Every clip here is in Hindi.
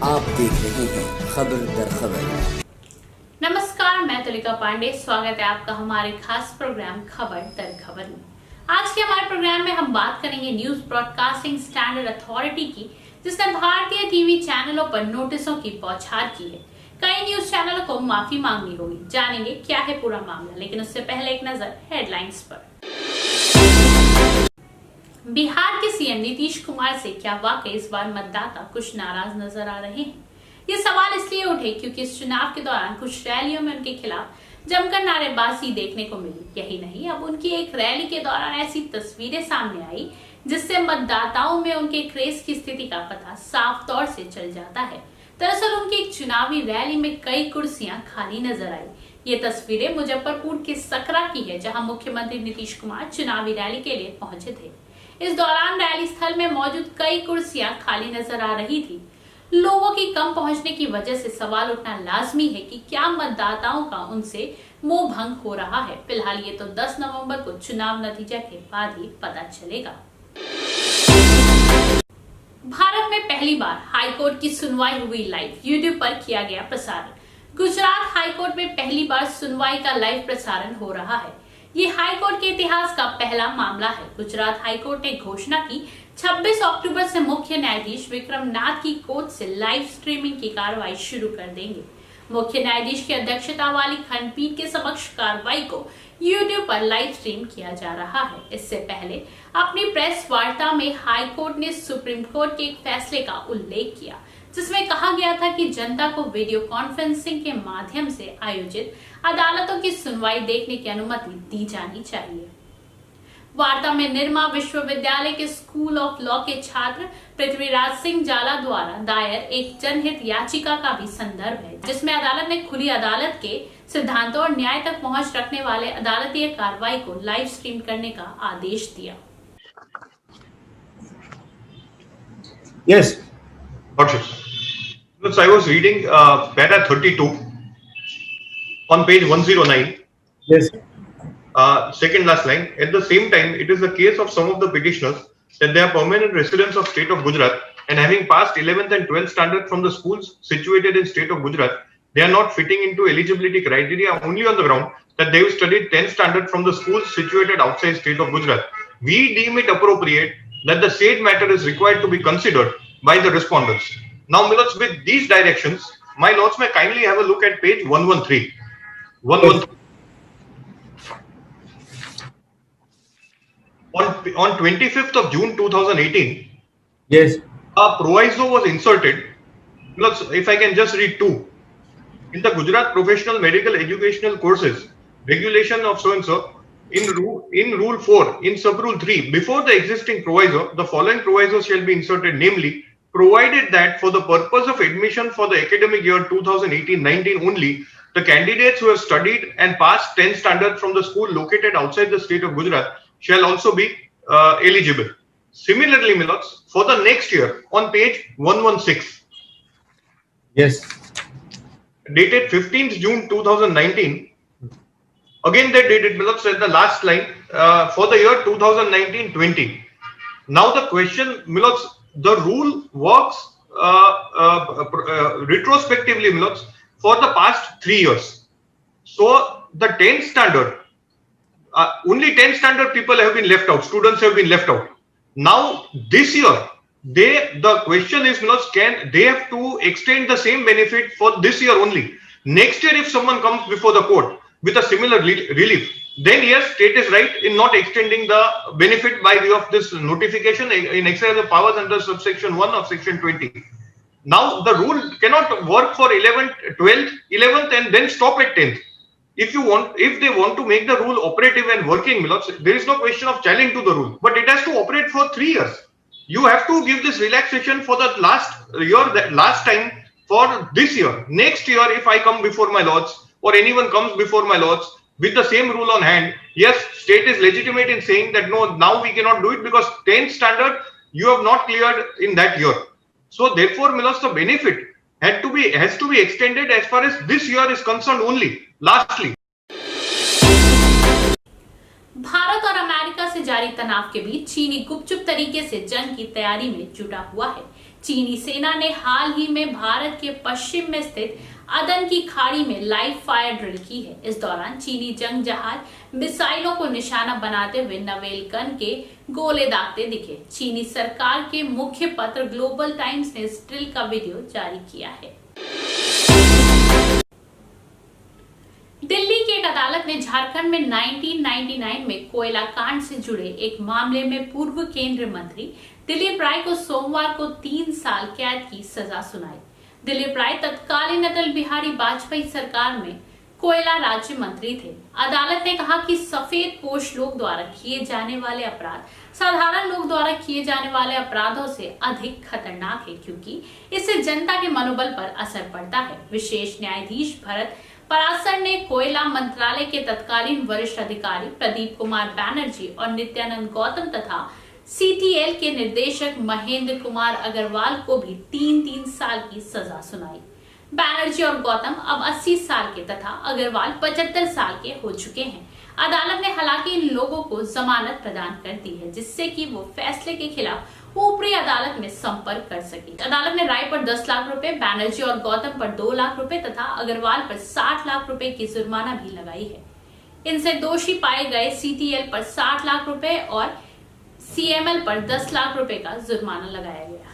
आप देख रहे हैं खबर दर खबर। नमस्कार, मैं तुलिका पांडे। स्वागत है आपका हमारे खास प्रोग्राम खबर दर खबर में। आज के हमारे प्रोग्राम में हम बात करेंगे न्यूज ब्रॉडकास्टिंग स्टैंडर्ड अथॉरिटी की, जिसने भारतीय टीवी चैनलों पर नोटिसों की बौछार की है। कई न्यूज चैनलों को माफी मांगनी होगी। जानेंगे क्या है पूरा मामला, लेकिन उससे पहले एक नजर हेडलाइंस पर। बिहार के सीएम नीतीश कुमार से क्या वाकई इस बार मतदाता कुछ नाराज नजर आ रहे हैं? ये सवाल इसलिए उठे क्योंकि इस चुनाव के दौरान कुछ रैलियों में उनके खिलाफ जमकर नारेबाजी देखने को मिली। यही नहीं, अब उनकी एक रैली के दौरान ऐसी तस्वीरें सामने आई जिससे मतदाताओं में उनके क्रेज की स्थिति का पता साफ तौर से चल जाता है। दरअसल उनकी एक चुनावी रैली में कई कुर्सियां खाली नजर आई। ये तस्वीरें मुजफ्फरपुर के सकरा की है, जहां मुख्यमंत्री नीतीश कुमार चुनावी रैली के लिए पहुंचे थे। इस दौरान रैली स्थल में मौजूद कई कुर्सियां खाली नजर आ रही थी। लोगों की कम पहुंचने की वजह से सवाल उठना लाजमी है कि क्या मतदाताओं का उनसे मोह भंग हो रहा है। फिलहाल ये तो 10 नवंबर को चुनाव नतीजा के बाद ही पता चलेगा। भारत में पहली बार हाईकोर्ट की सुनवाई हुई लाइव, यूट्यूब पर किया गया प्रसारण। गुजरात हाईकोर्ट में पहली बार सुनवाई का लाइव प्रसारण हो रहा है। ये हाईकोर्ट के इतिहास का पहला मामला है। गुजरात हाईकोर्ट ने घोषणा की 26 अक्टूबर से मुख्य न्यायाधीश विक्रम नाथ की कोर्ट से लाइव स्ट्रीमिंग की कार्रवाई शुरू कर देंगे। मुख्य न्यायाधीश की अध्यक्षता वाली खंडपीठ के समक्ष कार्रवाई को यूट्यूब पर लाइव स्ट्रीम किया जा रहा है। इससे पहले अपनी प्रेस वार्ता में हाईकोर्ट ने सुप्रीम कोर्ट के एक फैसले का उल्लेख किया, जिसमें कहा गया था कि जनता को वीडियो कॉन्फ्रेंसिंग के माध्यम से आयोजित अदालतों की सुनवाई देखने की अनुमति दी जानी चाहिए। वार्ता में निर्मा विश्वविद्यालय के स्कूल ऑफ लॉ के छात्र पृथ्वीराज सिंह जाला द्वारा दायर एक जनहित याचिका का भी संदर्भ है, जिसमें अदालत ने खुली अदालत के सिद्धांतों और न्याय तक पहुंच रखने वाले अदालतीय कार्रवाई को लाइव स्ट्रीम करने का आदेश दिया। Yes. So I was reading para 32 on page 109. Yes. Second last line. At the same time, it is the case of some of the petitioners that they are permanent residents of state of Gujarat and having passed 11th and 12th standard from the schools situated in state of Gujarat, they are not fitting into eligibility criteria only on the ground that they have studied 10th standard from the schools situated outside state of Gujarat. We deem it appropriate that the said matter is required to be considered by the respondents. Now, Millards, with these directions, my lords may kindly have a look at page 113. 113. On 25th of June 2018, Yes. a proviso was inserted. Millards, if I can just read two. In the Gujarat Professional Medical Educational Courses, regulation of so-and-so, in rule 4, in sub-rule 3, before the existing proviso, the following provisos shall be inserted, namely, provided that for the purpose of admission for the academic year 2018-19 only, the candidates who have studied and passed 10th standard from the school located outside the state of Gujarat shall also be eligible. Similarly, Millards, for the next year, on page 116, Yes. dated 15th June 2019, again they dated, Millards, at the last line, for the year 2019-20. Now the question, Millards, the rule works retrospectively, Millards, for the past 3 years. So the 10th standard, only 10th standard people have been left out, students have been left out. Now this year, the question is, Millards, can they have to extend the same benefit for this year only? Next year, if someone comes before the court with a similar relief, then yes, state is right in not extending the benefit by way of this notification in exercise of powers under subsection 1 of section 20. Now the rule cannot work for 11th, 12th, 11th and then stop at 10th. If they want to make the rule operative and working, Millards, there is no question of challenge to the rule, but it has to operate for 3 years. You have to give this relaxation for the last year, that last time for this year. Next year, if I come before my lords or anyone comes before my lords with the same rule on hand, yes, state is legitimate in saying that no, now we cannot do it because 10th standard you have not cleared in that year. So therefore, Millards, the benefit has to be extended as far as this year is concerned only. Lastly, Bharat और अमेरिका से जारी तनाव के बीच चीनी गुपचुप तरीके से जंग की तैयारी में जुटा हुआ है। चीनी सेना ने हाल ही में भारत के पश्चिम में स्थित अदन की खाड़ी में लाइव फायर ड्रिल की है। इस दौरान चीनी जंग जहाज मिसाइलों को निशाना बनाते हुए नवेलगन के गोले दागते दिखे। चीनी सरकार के मुख्य पत्र ग्लोबल टाइम्स ने इस ड्रिल का वीडियो जारी किया है। दिल्ली की एक अदालत ने झारखंड में 1999 में कोयला कांड से जुड़े एक मामले में पूर्व केंद्रीय मंत्री दिलीप राय को सोमवार को 3 साल कैद की सजा सुनाई। दिलीप राय तत्कालीन अटल बिहारी वाजपेयी सरकार में कोयला राज्य मंत्री थे। अदालत ने कहा कि सफेद पोश लोग द्वारा किए जाने वाले अपराध साधारण लोग द्वारा किए जाने वाले अपराधों से अधिक खतरनाक है, क्योंकि इससे जनता के मनोबल पर असर पड़ता है। विशेष न्यायाधीश भरत परासर ने कोयला मंत्रालय के तत्कालीन वरिष्ठ अधिकारी प्रदीप कुमार बैनर्जी और नित्यानंद गौतम तथा CTL के निर्देशक महेंद्र कुमार अग्रवाल को भी 3-3 साल की सजा सुनाई। बैनर्जी और गौतम अब 80 साल के तथा अग्रवाल 75 साल के हो चुके हैं। अदालत ने हालांकि इन लोगों को जमानत प्रदान कर दी है, जिससे कि वो फैसले के खिलाफ ऊपरी अदालत में संपर्क कर सके। अदालत ने राय पर 10 लाख रुपए, बैनर्जी और गौतम पर 2 लाख रुपए तथा अग्रवाल पर 60 लाख रुपए की जुर्माना भी लगाई है। इनसे दोषी पाए गए CTL पर 60 लाख रुपए और CML पर 10 लाख रुपए का जुर्माना लगाया गया।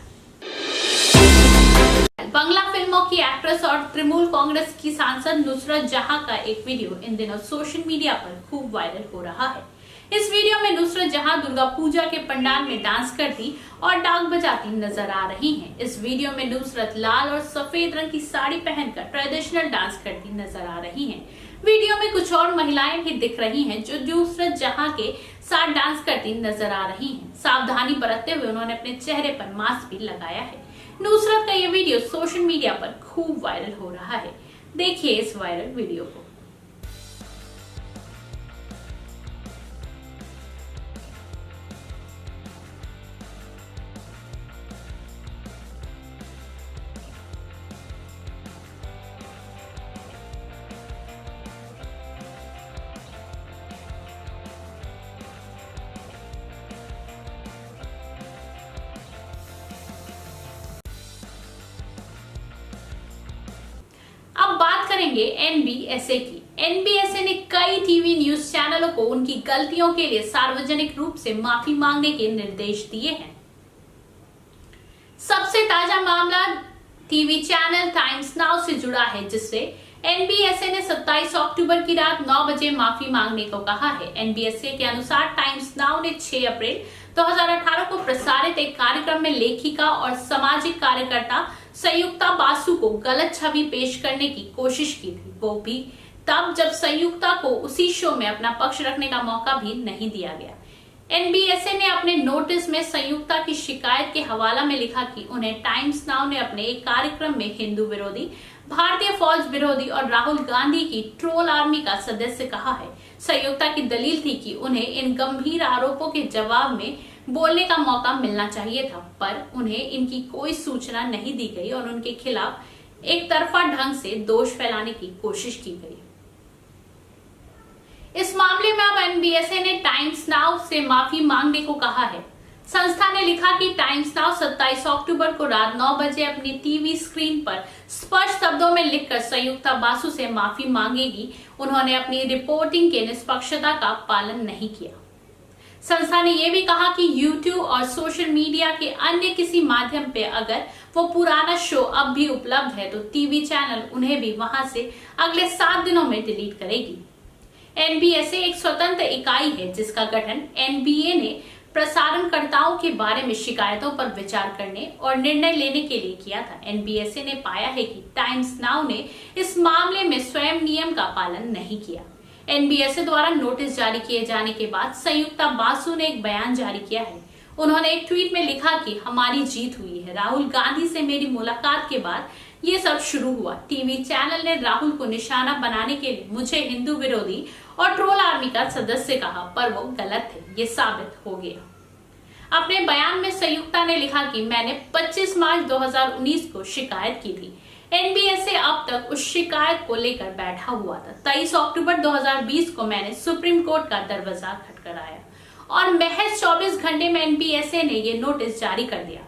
बंगला फिल्मों की एक्ट्रेस और तृणमूल कांग्रेस की सांसद नुसरत जहां का एक वीडियो इन दिनों सोशल मीडिया पर खूब वायरल हो रहा है। इस वीडियो में नुसरत जहां दुर्गा पूजा के पंडाल में डांस करती और डाक बजाती नजर आ रही हैं। इस वीडियो में नुसरत लाल और सफेद रंग की साड़ी पहनकर ट्रेडिशनल डांस करती नजर आ रही हैं। वीडियो में कुछ और महिलाएं भी दिख रही हैं जो नुसरत जहां के साथ डांस करती नजर आ रही हैं। सावधानी बरतते हुए उन्होंने अपने चेहरे पर मास्क भी लगाया है। नुसरत का ये वीडियो सोशल मीडिया पर खूब वायरल हो रहा है। देखिए इस वायरल वीडियो को। अब बात करेंगे NBSA की। NBSA ने कई टीवी न्यूज चैनलों को उनकी गलतियों के लिए सार्वजनिक रूप से माफी मांगने के निर्देश दिए हैं। सबसे ताजा मामला टीवी चैनल टाइम्स नाउ से जुड़ा है, जिससे NBSA ने 27 अक्टूबर की रात 9 बजे माफी मांगने को कहा है। NBSA के अनुसार टाइम्स नाउ ने 6 अप्रैल 2018 को प्रसारित एक कार्यक्रम में लेखिका और सामाजिक कार्यकर्ता संयुक्ता बासु को गलत छवि पेश करने की कोशिश की थी, वो भी तब जब संयुक्ता को उसी शो में अपना पक्ष रखने का मौका भी नहीं दिया गया। NBSA ने अपने नोटिस में संयुक्ता की शिकायत के हवाला में लिखा कि उन्हें टाइम्स नाउ ने अपने एक कार्यक्रम में हिंदू विरोधी, भारतीय फौज विरोधी और राहुल गांधी की ट्रोल आर्मी का सदस्य कहा है। संयुक्ता की दलील थी कि उन्हें इन गंभीर आरोपों के जवाब में बोलने का मौका मिलना चाहिए था, पर उन्हें इनकी कोई सूचना नहीं दी गई और उनके खिलाफ एक तरफा ढंग से दोष फैलाने की कोशिश की गई। इस मामले में अब NBSA ने टाइम्स नाउ से माफी मांगने को कहा है। संस्था ने लिखा कि टाइम्स नाउ 27 अक्टूबर को रात 9 बजे अपनी टीवी स्क्रीन पर स्पष्ट शब्दों में लिखकर संयुक्ता बासु से माफी मांगेगी। उन्होंने अपनी रिपोर्टिंग के निष्पक्षता का पालन नहीं किया। संस्था ने यह भी कहा कि YouTube और सोशल मीडिया के अन्य किसी माध्यम पे अगर वो पुराना शो अब भी उपलब्ध है तो टीवी चैनल उन्हें भी वहां से अगले 7 दिनों में डिलीट करेगी। NBSA एक स्वतंत्र इकाई है जिसका गठन NBA ने प्रसारणकर्ताओं के बारे में शिकायतों पर विचार करने और निर्णय लेने के लिए किया था। NBSA ने पाया है कि टाइम्स नाउ ने इस मामले में स्वयं नियम का पालन नहीं किया। NBSA द्वारा नोटिस जारी किए जाने के बाद संयुक्ता बासु ने एक बयान जारी किया है। उन्होंने एक ट्वीट में लिखा कि हमारी जीत हुई है। राहुल गांधी से मेरी मुलाकात के बाद ये सब शुरू हुआ। टीवी चैनल ने राहुल को निशाना बनाने के लिए मुझे हिंदू विरोधी और ट्रोल आर्मी का सदस्य कहा, पर वो गलत थे, ये साबित हो गया। अपने बयान में संयुक्ता ने लिखा कि मैंने 25 मार्च 2019 को शिकायत की थी। NBSA अब तक उस शिकायत को लेकर बैठा हुआ था। 23 अक्टूबर 2020 को मैंने सुप्रीम कोर्ट का दरवाजा खटखटाया और महज 24 घंटे में NBSA ने ये नोटिस जारी कर दिया।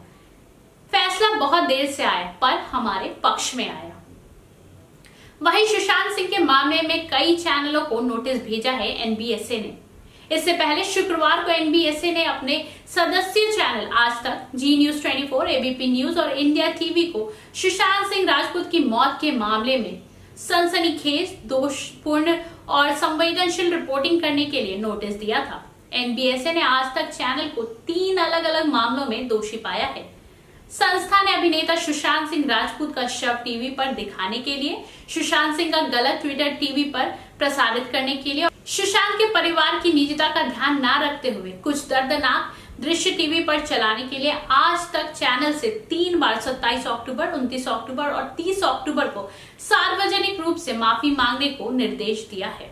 फैसला बहुत देर से आया पर हमारे पक्ष में आया। वहीं सुशांत सिंह के मामले में कई चैनलों को नोटिस भेजा है एनबीएसए ने। इससे पहले शुक्रवार को एनबीएसए ने अपने सदस्य चैनल आज तक, जी न्यूज 24, एबीपी न्यूज और इंडिया टीवी को सुशांत सिंह राजपूत की मौत के मामले में सनसनीखेज, दोषपूर्ण और संवेदनशील रिपोर्टिंग करने के लिए नोटिस दिया था। एनबीएसए ने आज तक चैनल को 3 अलग अलग मामलों में दोषी पाया है। संस्था ने अभिनेता सुशांत सिंह राजपूत का शव टीवी पर दिखाने के लिए, सुशांत सिंह का गलत ट्विटर टीवी पर प्रसारित करने के लिए, सुशांत के परिवार की निजता का ध्यान न रखते हुए कुछ दर्दनाक दृश्य टीवी पर चलाने के लिए आज तक चैनल से 3 बार 27 अक्टूबर, 29 अक्टूबर और 30 अक्टूबर को सार्वजनिक रूप से माफी मांगने को निर्देश दिया है।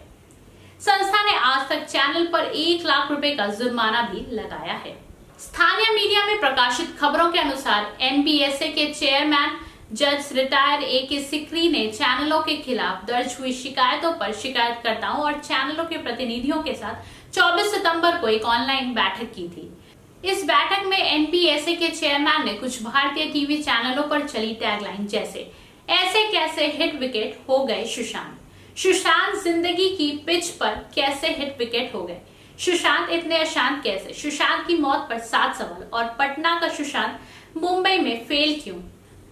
संस्था ने आज तक चैनल पर 1 लाख रुपए का जुर्माना भी लगाया है। स्थानीय मीडिया में प्रकाशित खबरों के अनुसार एनबीएसए के चेयरमैन जज रिटायर ए.के. सिकरी ने चैनलों के खिलाफ दर्ज हुई शिकायतों पर शिकायतकर्ताओं और चैनलों के प्रतिनिधियों के साथ 24 सितंबर को एक ऑनलाइन बैठक की थी। इस बैठक में एनबीएसए के चेयरमैन ने कुछ भारतीय टीवी चैनलों पर चली टैगलाइन जैसे ऐसे कैसे हिट विकेट हो गए सुशांत, सुशांत जिंदगी की पिच पर कैसे हिट विकेट हो गए, सुशांत इतने अशांत कैसे, सुशांत की मौत पर 7 सवाल और पटना का सुशांत मुंबई में फेल क्यों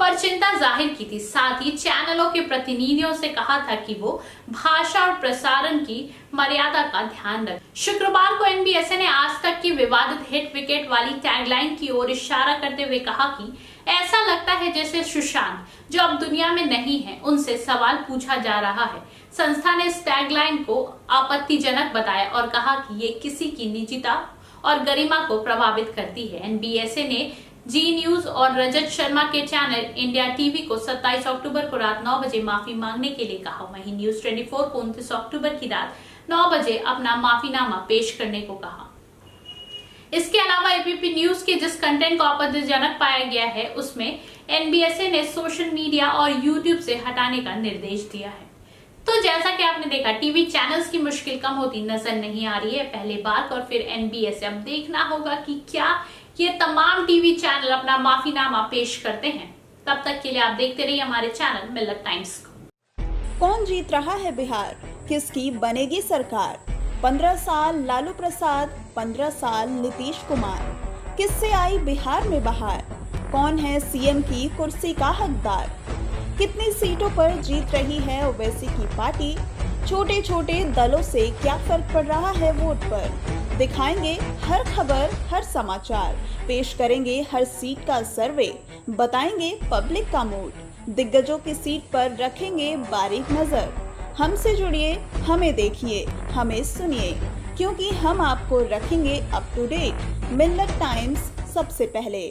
पर चिंता जाहिर की थी। साथ ही चैनलों के प्रतिनिधियों से कहा था कि वो भाषा और प्रसारण की मर्यादा का ध्यान रखें। शुक्रवार को एनबीएसए ने आज तक की विवादित हिट विकेट वाली टैगलाइन की ओर इशारा करते हुए कहा कि ऐसा लगता है जैसे सुशांत, जो अब दुनिया में नहीं है, उनसे सवाल पूछा जा रहा है। संस्था ने इस टैगलाइन को आपत्तिजनक बताया और कहा कि ये किसी की निजता और गरिमा को प्रभावित करती है। एनबीएसए ने जी न्यूज और रजत शर्मा के चैनल इंडिया टीवी को 27 अक्टूबर को रात 9 बजे माफी मांगने के लिए कहा। वहीं न्यूज 24 को 29 अक्टूबर की रात 9 बजे अपना माफीनामा पेश करने को कहा। इसके अलावा एबीपी न्यूज के जिस कंटेंट को आपत्तिजनक पाया गया है उसमें एनबीएसए ने सोशल मीडिया और यूट्यूब से हटाने का निर्देश दिया है। तो जैसा कि आपने देखा, टीवी चैनल्स की मुश्किल कम होती नजर नहीं आ रही है पहले बार और फिर एनबीएसए। अब देखना होगा कि क्या ये तमाम टीवी चैनल अपना माफीनामा पेश करते हैं। तब तक के लिए आप देखते रहिए हमारे चैनल मिल्लत टाइम्स को। कौन जीत रहा है बिहार, किसकी बनेगी सरकार? 15 साल लालू प्रसाद, 15 साल नीतीश कुमार, किससे आई बिहार में बहार? कौन है सीएम की कुर्सी का हकदार? कितनी सीटों पर जीत रही है ओवैसी की पार्टी? छोटे छोटे दलों से क्या फर्क पड़ रहा है वोट पर? दिखाएंगे हर खबर, हर समाचार, पेश करेंगे हर सीट का सर्वे, बताएंगे पब्लिक का मूड, दिग्गजों की सीट पर रखेंगे बारीक नजर। हमसे जुड़िए, हमें देखिए, हमें सुनिए, क्योंकि हम आपको रखेंगे up to date. Millat times सबसे पहले।